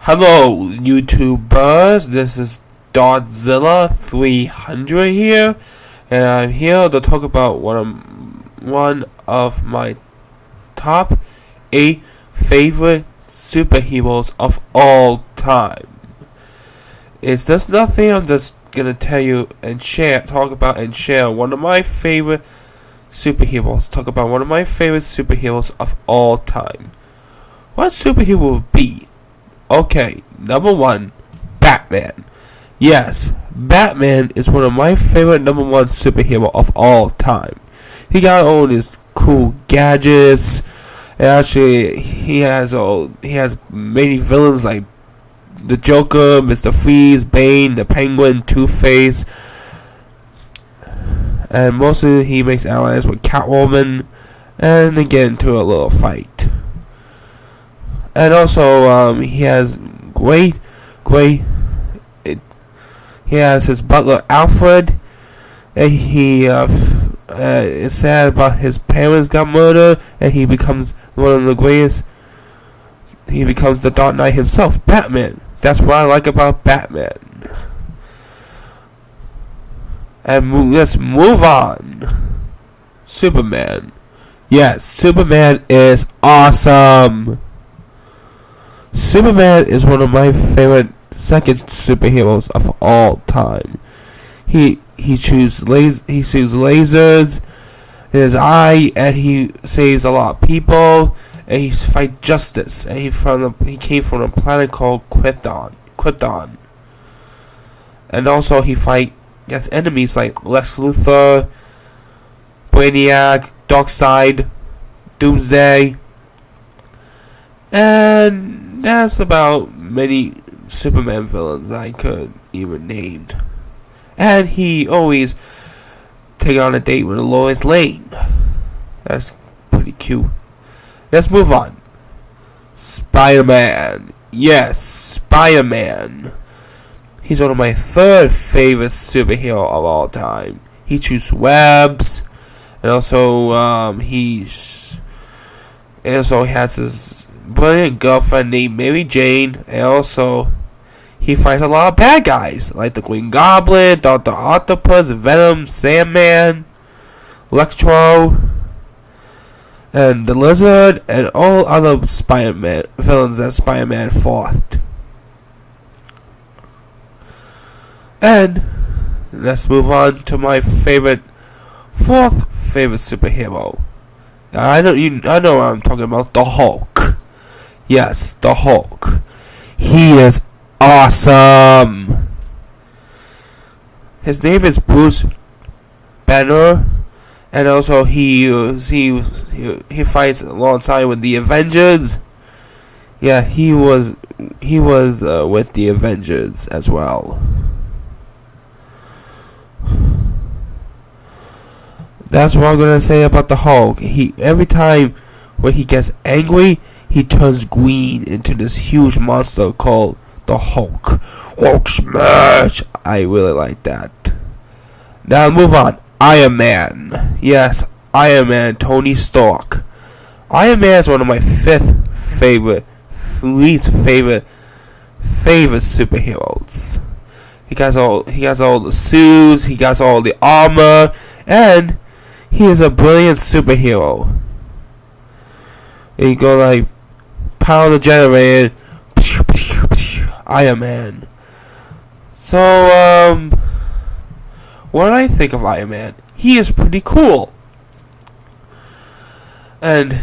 Hello, YouTubers. This is Dotzilla 300 here, and I'm here to talk about one of my top 8 favorite superheroes of all time. It's just nothing. I'm just gonna tell you and talk about and share one of my favorite superheroes. Talk about one of my favorite superheroes of all time. What superhero would be? Okay, number 1, Batman. Yes, Batman is one of my favorite number 1 superhero of all time. He got all his cool gadgets. And actually, he has many villains like the Joker, Mr. Freeze, Bane, the Penguin, Two-Face, and mostly he makes allies with Catwoman, and they get into a little fight. And also, he has he has his butler Alfred, and he is sad about his parents got murdered, and he becomes one of the greatest. He becomes the Dark Knight himself, Batman. That's what I like about Batman. And let's move on. Superman. Yes, Superman is awesome. Superman is one of my favorite second superheroes of all time. He shoots lasers in his eye, and he saves a lot of people, and he fights justice. And he came from a planet called Krypton. And also he fights against enemies like Lex Luthor, Brainiac, Darkseid, Doomsday, and that's about many Superman villains I could even name. And he always take on a date with Lois Lane. That's pretty cute. Let's move on. Spider-Man. Yes, Spider-Man. He's one of my third favorite superhero of all time. He shoots webs, and also he has his brilliant girlfriend named Mary Jane, and also he fights a lot of bad guys like the Green Goblin, Dr. Octopus, Venom, Sandman, Electro, and the Lizard, and all other Spider-Man villains that Spider-Man fought. And let's move on to my fourth favorite superhero. I know what I'm talking about, the Hulk. Yes, the Hulk. He is awesome. His name is Bruce Banner, and also he fights alongside with the Avengers. Yeah, he was with the Avengers as well. That's what I'm gonna say about the Hulk. Every time when he gets angry, he turns green into this huge monster called the Hulk. Hulk smash! I really like that. Now move on. Iron Man. Yes, Iron Man, Tony Stark. Iron Man is one of my least favorite superheroes. He got all the suits, he got all the armor, and he is a brilliant superhero. And you go like power the generator, Iron Man. So what do I think of Iron Man? He is pretty cool. And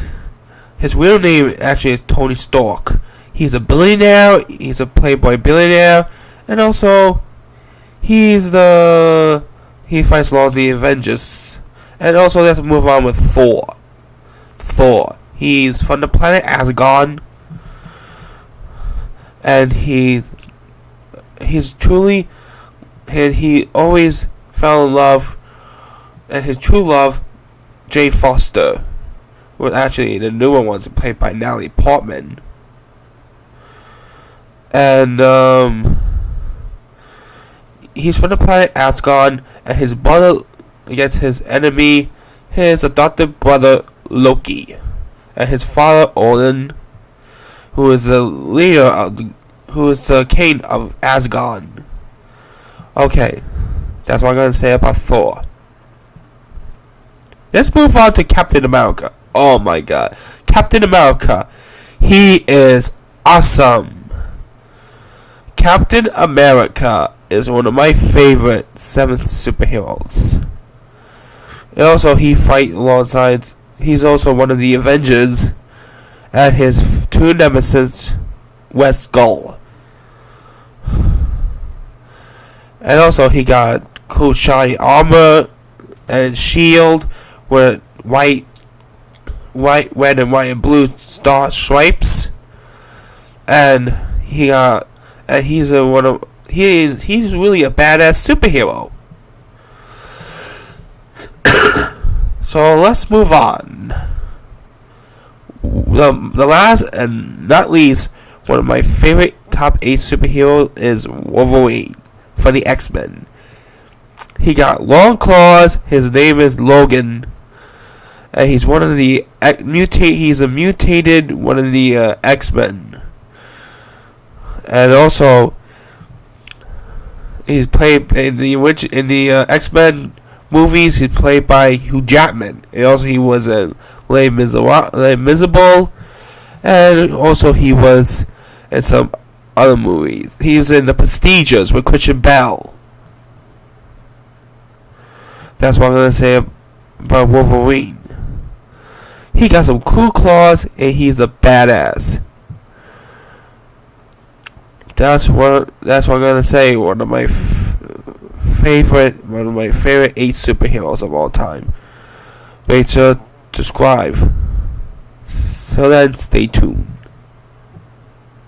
his real name actually is Tony Stark. He's a billionaire, he's a playboy billionaire, and also he fights a lot of the Avengers. And also let's move on with Thor. He's from the planet Asgard, and he always fell in love, and his true love, Jane Foster, was actually the newer ones played by Natalie Portman. And he's from the planet Asgard, and his brother against his enemy, his adopted brother Loki, and his father Odin, who is the leader of who is the king of Asgard. Okay, that's what I'm gonna say about Thor. Let's move on to Captain America. Oh my god. Captain America. He is awesome. Captain America is one of my favorite 7 superheroes. And also, he fights alongside. He's also one of the Avengers. And his 2 nemesis, Red Skull. And also, he got cool shiny armor and shield with white, red, and white and blue star stripes. And he's he's really a badass superhero. So let's move on. The last and not least, one of my favorite top 8 superheroes is Wolverine for the X-Men. He got long claws. His name is Logan, and he's one of the He's a mutated one of the X-Men, and also he's played in the X-Men movies. He's played by Hugh Jackman, and also he was in Les Miserables, and also he was in some other movies. He was in The Prestigious with Christian Bale. That's what I'm gonna say about Wolverine. He got some cool claws, and he's a badass. That's what I'm gonna say. One of my favorite 8 superheroes of all time. Make sure to subscribe. So then, stay tuned.